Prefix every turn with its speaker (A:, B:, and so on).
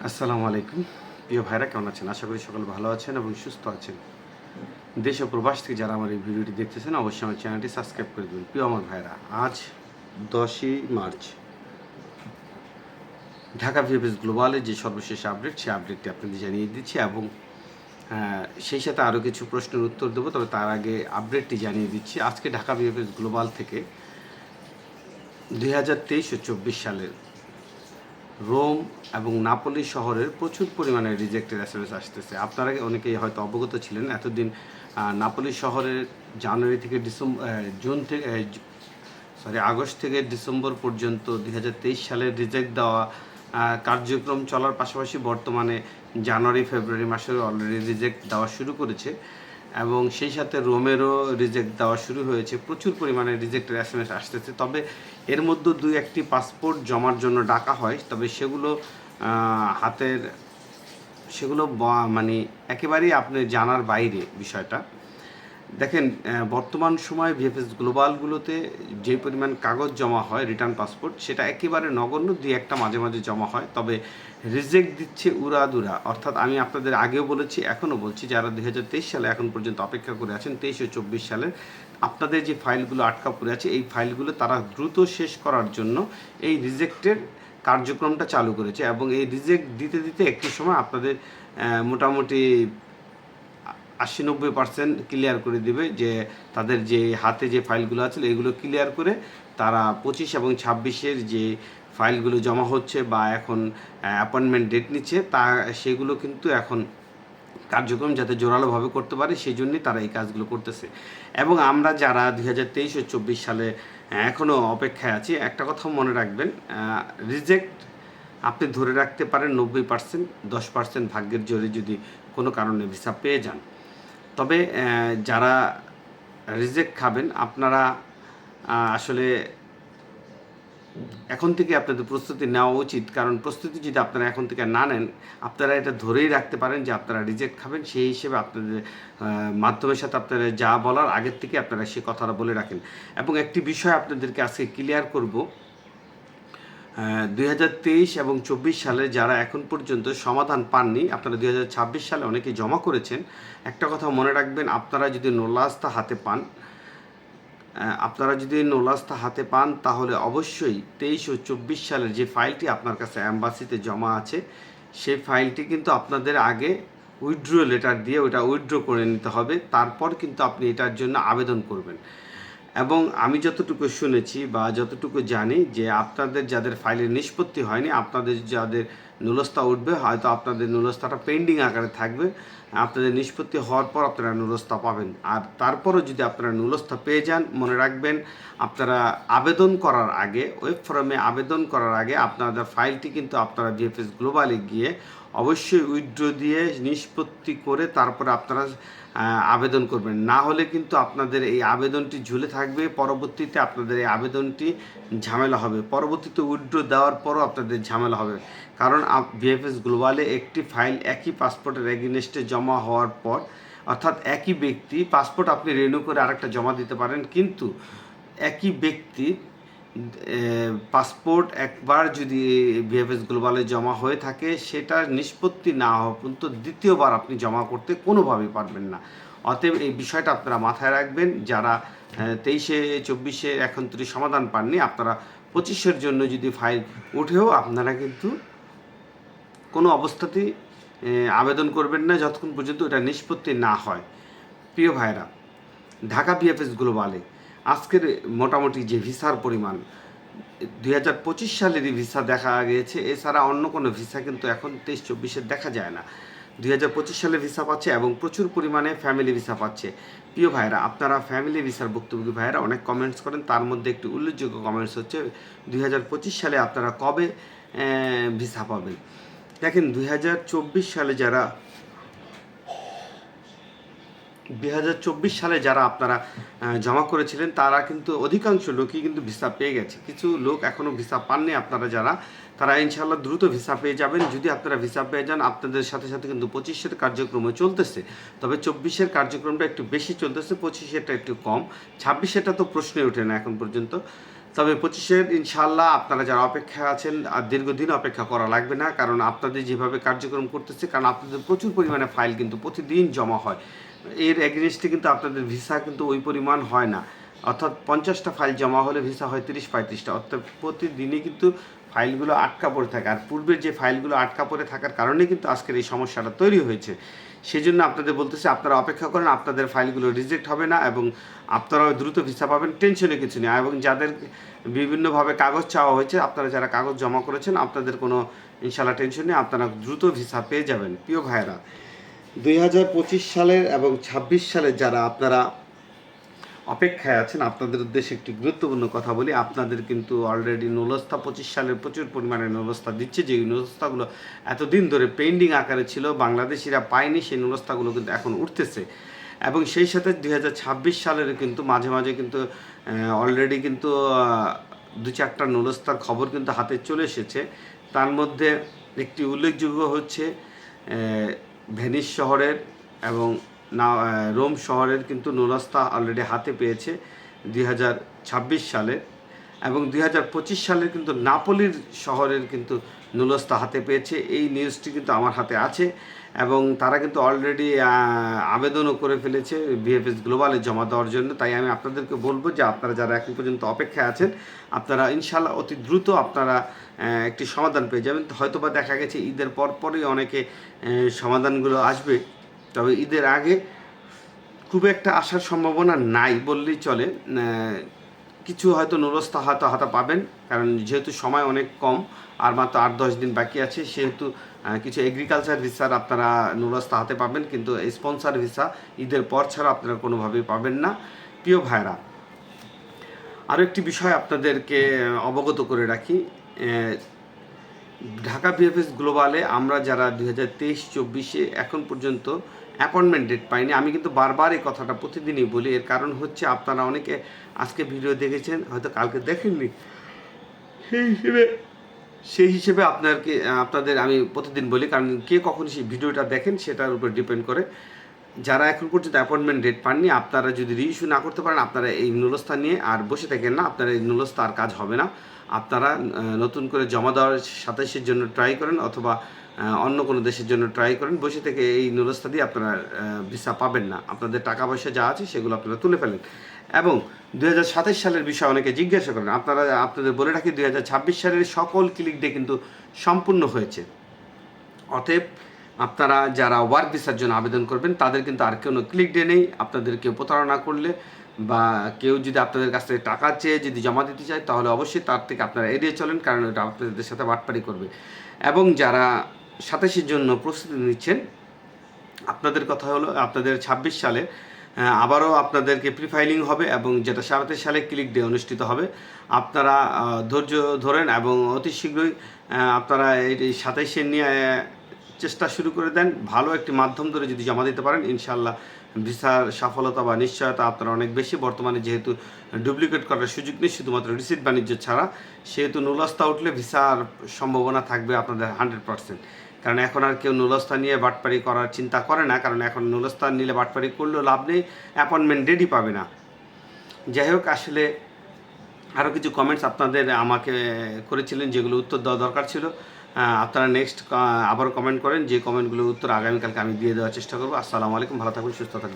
A: আসসালামু আলাইকুম। প্রিয় ভাইরা কেমন আছেন? আশা করি সকলে ভালো আছেন এবং সুস্থ আছেন। দেশ ও প্রবাস থেকে যারা আমার এই ভিডিওটি দেখতেছেন অবশ্যই আমার চ্যানেলটি সাবস্ক্রাইব করে দেবেন। প্রিয় আমার ভাইরা, আজ 10ই মার্চ ঢাকা ভিএফএস গ্লোবালের যে সর্বশেষ আপডেট, সেই আপডেটটি আপনাদের জানিয়ে দিচ্ছি এবং সেই সাথে আরও কিছু প্রশ্নের উত্তর দেবো। তবে তার আগে আপডেটটি জানিয়ে দিচ্ছি। আজকে ঢাকা ভিএফএস গ্লোবাল থেকে 2023 ও 24 সালের রোম এবং নাপোলি শহরের প্রচুর পরিমাণে রিজেক্টের এসএমএস আসতেছে। আপনারা অনেকেই হয়তো অবগত ছিলেন এতদিন নাপোলি শহরের জানুয়ারি থেকে আগস্ট থেকে ডিসেম্বর পর্যন্ত 2023 সালের রিজেক্ট দেওয়া কার্যক্রম চলার পাশাপাশি বর্তমানে জানুয়ারি ফেব্রুয়ারি মাসেও অলরেডি রিজেক্ট দেওয়া শুরু করেছে এবং সেই সাথে রোমেরও রিজেক্ট দেওয়া শুরু হয়েছে। প্রচুর পরিমাণে রিজেক্টের এসএমএস আসতেছে। তবে এর মধ্যে দুই একটি পাসপোর্ট জমার জন্য ডাকা হয়, তবে সেগুলো হাতের সেগুলো মানে একেবারেই আপনি জানার বাইরে বিষয়টা। দেখেন, বর্তমান সময়ে ভিএফএস গ্লোবালগুলোতে যে পরিমাণ কাগজ জমা হয় রিটার্ন পাসপোর্ট, সেটা একেবারে নগণ্য, দুই একটা মাঝে মাঝে জমা হয়। তবে রিজেক্ট দিচ্ছে উড়াদুরা। অর্থাৎ আমি আপনাদের আগেও বলেছি, এখনও বলছি, যারা 2023 সালে এখন পর্যন্ত অপেক্ষা করে আছেন 23 ও 24 সালের আপনাদের যে ফাইলগুলো আটকা পড়ে আছে, এই ফাইলগুলো তারা দ্রুত শেষ করার জন্য এই রিজেক্টের কার্যক্রমটা চালু করেছে এবং এই রিজেক্ট দিতে দিতে একটি সময় আপনাদের মোটামুটি 80-90% ক্লিয়ার করে দিবে, যে তাদের যে হাতে যে ফাইলগুলো আছে এগুলো ক্লিয়ার করে তারা 25 এবং 26-এর যে ফাইলগুলো জমা হচ্ছে বা এখন অ্যাপয়েন্টমেন্ট ডেট নিচ্ছে, সেগুলো কিন্তু এখন কার্যক্রম যাতে জোরালোভাবে করতে পারে সেই জন্যই তারা এই কাজগুলো করতেছে। এবং আমরা যারা 2023 ও 24 সালে এখনও অপেক্ষায় আছি, একটা কথা মনে রাখবেন, রিজেক্ট আপনি ধরে রাখতে পারেন 90%, 10% ভাগ্যের জোরে যদি কোনো কারণে ভিসা পেয়ে যান। তবে যারা রিজেক্ট খাবেন, আপনারা আসলে এখন থেকে আপনাদের প্রস্তুতি নেওয়া উচিত। কারণ প্রস্তুতি যদি আপনারা এখন থেকে না নেন, আপনারা এটা ধরেই রাখতে পারেন যে আপনারা রিজেক্ট খাবেন। সেই হিসেবে আপনাদের মাধ্যমের সাথে আপনারা যা বলার আগের থেকে আপনারা সে কথাটা বলে রাখেন। এবং একটি বিষয় আপনাদেরকে আজকে ক্লিয়ার করব, 2023 এবং 24 সালে যারা এখন পর্যন্ত সমাধান পাননি, আপনারা 2026 সালে অনেকেই জমা করেছেন। একটা কথা মনে রাখবেন, আপনারা যদি নোলাস্তা হাতে পান তাহলে অবশ্যই 23 ও 24 সালের যে ফাইলটি আপনার কাছে অ্যাম্বাসিতে জমা আছে, সেই ফাইলটি কিন্তু আপনাদের আগে উইথড্র লেটার দিয়ে ওটা উইথড্র করে নিতে হবে। তারপর কিন্তু আপনি এটার জন্য আবেদন করবেন। এবং আমি যতটুকু শুনেছি বা যতটুকু জানি, যে আপনাদের যাদের ফাইলের নিষ্পত্তি হয়নি, আপনাদের যাদের নুলস্তা উঠবে, হয়তো আপনাদের নুলস্তাটা পেন্ডিং আকারে থাকবে, আপনাদের নিষ্পত্তি হওয়ার পর আপনারা নুলস্তা পাবেন। আর তারপরও যদি আপনারা নুলস্তা পেয়ে যান, মনে রাখবেন আপনারা আবেদন করার আগে, ওয়েব ফর্মে আবেদন করার আগে আপনাদের ফাইলটি কিন্তু আপনারা ভিএফএস গ্লোবালে গিয়ে অবশ্যই উইথড্র দিয়ে নিষ্পত্তি করে তারপরে আপনারা আবেদন করবেন। না হলে কিন্তু আপনাদের এই আবেদনটি ঝুলে থাকবে, পরবর্তীতে আপনাদের এই আবেদনটি ঝামেলা হবে, পরবর্তীতে উইথড্র দেওয়ার পরও আপনাদের ঝামেলা হবে। কারণ ভিএফএস গ্লোবালে একটি ফাইল একই পাসপোর্টের এগেইনস্টে জমা হওয়ার পর, অর্থাৎ একই ব্যক্তি পাসপোর্ট আপনি রিনিউ করে আরেকটা জমা দিতে পারেন, কিন্তু একই ব্যক্তি পাসপোর্ট একবার যদি ভিএফএস গ্লোবালে জমা হয়ে থাকে, সেটার নিষ্পত্তি না হওয়া পর্যন্ত দ্বিতীয়বার আপনি জমা করতে কোনোভাবেই পারবেন না। অতএব এই বিষয়টা আপনারা মাথায় রাখবেন। যারা 23-এ 24-এ এখন তো সমাধান পাননি, আপনারা 25-এর জন্য যদি ফাইল উঠেও আপনারা কিন্তু কোনো অবস্থাতেই আবেদন করবেন না যতক্ষণ পর্যন্ত এটা নিষ্পত্তি না হয়। প্রিয় ভাইরা, ঢাকা ভিএফএস গ্লোবালে আজকের মোটামুটি যে ভিসার পরিমাণ, 2025 সালেরই ভিসা দেখা গিয়েছে, এছাড়া অন্য কোনো ভিসা কিন্তু এখন 23-24-এর দেখা যায় না। 2025 সালে ভিসা পাচ্ছে এবং প্রচুর পরিমাণে ফ্যামিলি ভিসা পাচ্ছে। প্রিয় ভাইরা, আপনারা ফ্যামিলি ভিসার ভুক্তভোগী ভাইরা অনেক কমেন্টস করেন, তার মধ্যে একটি উল্লেখযোগ্য কমেন্টস হচ্ছে 2025 সালে আপনারা কবে ভিসা পাবেন। দেখেন, 2024 সালে যারা 2024 সালে যারা আপনারা জমা করেছিলেন, তারা কিন্তু অধিকাংশ লোকই কিন্তু ভিসা পেয়ে গেছে। কিছু লোক এখনও ভিসা পাননি, আপনারা যারা, তারা ইনশাআল্লাহ দ্রুত ভিসা পেয়ে যাবেন। যদি আপনারা ভিসা পেয়ে যান, আপনাদের সাথে সাথে কিন্তু 25-এর কার্যক্রমও চলতেছে। তবে 24-এর কার্যক্রমটা একটু বেশি চলতেছে, 25-এরটা একটু কম। 26-এরটা তো প্রশ্নই ওঠে না এখন পর্যন্ত। তবে 25-এর ইনশাআল্লাহ আপনারা যারা অপেক্ষা আছেন আর দীর্ঘদিন অপেক্ষা করা লাগবে না, কারণ আপনাদের যেভাবে কার্যক্রম করতেছে, কারণ আপনাদের প্রচুর পরিমাণে ফাইল কিন্তু প্রতিদিন জমা হয়, এর এগেনস্টে কিন্তু আপনাদের ভিসা কিন্তু ওই পরিমাণ হয় না। অর্থাৎ 50টা ফাইল জমা হলে ভিসা হয় 30-35টা, অর্থাৎ প্রতিদিনই কিন্তু ফাইলগুলো আটকা পড়ে থাকে। আর পূর্বের যে ফাইলগুলো আটকা পড়ে থাকার কারণে কিন্তু আজকের এই সমস্যাটা তৈরি হয়েছে। সেই জন্য আপনাদের বলতেছি, আপনারা অপেক্ষা করেন, আপনাদের ফাইলগুলো রিজেক্ট হবে না এবং আপনারাও দ্রুত ভিসা পাবেন, টেনশনে কিছু নেই। এবং যাদের বিভিন্নভাবে কাগজ চাওয়া হয়েছে, আপনারা যারা কাগজ জমা করেছেন, আপনাদের কোনো ইনশাল্লাহ টেনশন নেই, আপনারা দ্রুত ভিসা পেয়ে যাবেন। প্রিয় ভাইয়েরা, 2025 সালের এবং 26 সালের যারা আপনারা অপেক্ষায় আছেন, আপনাদের উদ্দেশ্যে একটি গুরুত্বপূর্ণ কথা বলি। আপনাদের কিন্তু অলরেডি নুলস্থা 25 সালের প্রচুর পরিমাণে নুলস্থা দিচ্ছে, যে নুলস্থাগুলো এতদিন ধরে পেন্ডিং আকারে ছিল, বাংলাদেশিরা পায়নি, সেই নুলস্থাগুলো কিন্তু এখন উঠতেছে। এবং সেই সাথে 2026 সালের কিন্তু মাঝে মাঝে কিন্তু অলরেডি কিন্তু 2-4টা নুলস্থার খবর কিন্তু হাতে চলে এসেছে। তার মধ্যে একটি উল্লেখযোগ্য হচ্ছে ভেনিস শহরের এবং রোম শহরের কিন্তু নুলস্থা অলরেডি হাতে পেয়েছে 2026 সালে, এবং 2025 সালের কিন্তু নাপোলির শহরের কিন্তু নুলস্থা হাতে পেয়েছে। এই নিউজটি কিন্তু আমার হাতে আছে এবং তারা কিন্তু অলরেডি আবেদনও করে ফেলেছে ভিএফএস গ্লোবালে জমা দেওয়ার জন্য। তাই আমি আপনাদেরকে বলবো যে আপনারা যারা এখন পর্যন্ত অপেক্ষায় আছেন, আপনারা ইনশাল্লাহ অতি দ্রুত আপনারা একটি সমাধান পেয়ে যাবেন। হয়তোবা দেখা গেছে ঈদের পরপরই অনেকে সমাধানগুলো আসবে, তবে ঈদের আগে খুব একটা আসার সম্ভাবনা নাই বললেই চলে। কিছু হয়তো নুলস্থা হাতে পাবেন, কারণ যেহেতু সময় অনেক কম, আর মাত্র 8-10 দিন বাকি আছে, সেহেতু কিছু এগ্রিকালচার ভিসার আপনারা নুলস্থা হাতে পাবেন, কিন্তু স্পন্সর ভিসা ঈদের পর ছাড়া আপনারা কোনোভাবেই পাবেন না। প্রিয় ভাইরা, আরও একটি বিষয় আপনাদেরকে অবগত করে রাখি, ঢাকা ভিএফএস গ্লোবালে আমরা যারা 2023-24 এখন পর্যন্ত অ্যাপয়েন্টমেন্ট ডেট পাইনি, আমি কিন্তু বারবার এই কথাটা প্রতিদিনই বলি। এর কারণ হচ্ছে আপনারা অনেকে আজকে ভিডিও দেখেছেন, হয়তো কালকে দেখেননি, সেই হিসেবে আপনাদের আমি প্রতিদিন বলি, কারণ কে কখন সেই ভিডিওটা দেখেন সেটার উপর ডিপেন্ড করে। যারা এখন পর্যন্ত অ্যাপয়েন্টমেন্ট ডেট পাননি, আপনারা যদি রিইস্যু না করতে পারেন, আপনারা এই নুলস্থা নিয়ে আর বসে থাকেন না, আপনারা এই নুলস্থা আর কাজ হবে না। আপনারা নতুন করে জমা দেওয়ার 27-এর জন্য ট্রাই করেন, অথবা অন্য কোনো দেশের জন্য ট্রাই করেন। বসে থেকে এই নুলস্থা দিয়ে আপনারা ভিসা পাবেন না, আপনাদের টাকা পয়সা যা আছে সেগুলো আপনারা তুলে ফেলেন। এবং 2027 সালের বিষয়ে অনেকে জিজ্ঞাসা করেন, আপনাদের বলে রাখি 2026 সালের সকল ক্লিক ডে কিন্তু সম্পূর্ণ হয়েছে। অতএব আপনারা যারা ওয়ার্ক ভিসার জন্য আবেদন করবেন, তাদের কিন্তু আর কোনো ক্লিক ডে নেই। আপনাদের কেউ প্রতারণা করলে বা কেউ যদি আপনাদের কাছ থেকে টাকা চেয়ে যদি জমা দিতে চায়, তাহলে অবশ্যই তার থেকে আপনারা এড়িয়ে চলেন, কারণ এটা আপনাদের সাথে বাটপারি করবে। এবং যারা 27-এর জন্য প্রস্তুতি নিচ্ছেন, আপনাদের কথা হলো আপনাদের 26 সালে আবারও আপনাদেরকে প্রি ফাইলিং হবে, এবং যেটা 27 সালে ক্লিক ডে অনুষ্ঠিত হবে। আপনারা ধৈর্য ধরেন এবং অতি শীঘ্রই আপনারা এই 27-এ নিয়ে চেষ্টা শুরু করে দেন। ভালো একটি মাধ্যম ধরে যদি জমা দিতে পারেন, ইনশাল্লাহ ভিসার সফলতা বা নিশ্চয়তা আপনারা অনেক বেশি। বর্তমানে যেহেতু ডুপ্লিকেট করার সুযোগ নেই, শুধুমাত্র রিসিট বাণিজ্য ছাড়া, সেহেতু নুলস্থা উঠলে ভিসার সম্ভাবনা থাকবে আপনাদের 100%। কারণ এখন আর কেউ নুলস্থা নিয়ে বাটপারি করার চিন্তা করে না, কারণ এখন নুলস্থা নিলে বাটপারি করলেও লাভ নেই, অ্যাপয়েন্টমেন্ট ডেটই পাবে না। যাই হোক, আসলে আরও কিছু কমেন্টস আপনাদের আমাকে করেছিলেন, যেগুলো উত্তর দেওয়া দরকার ছিল। আপনারা নেক্সট আবার কমেন্ট করেন, যে কমেন্টগুলোর উত্তর আগামীকালকে আমি দিয়ে দেওয়ার চেষ্টা করবো। আসসালামু আলাইকুম, ভালো থাকুন, সুস্থ থাকবেন।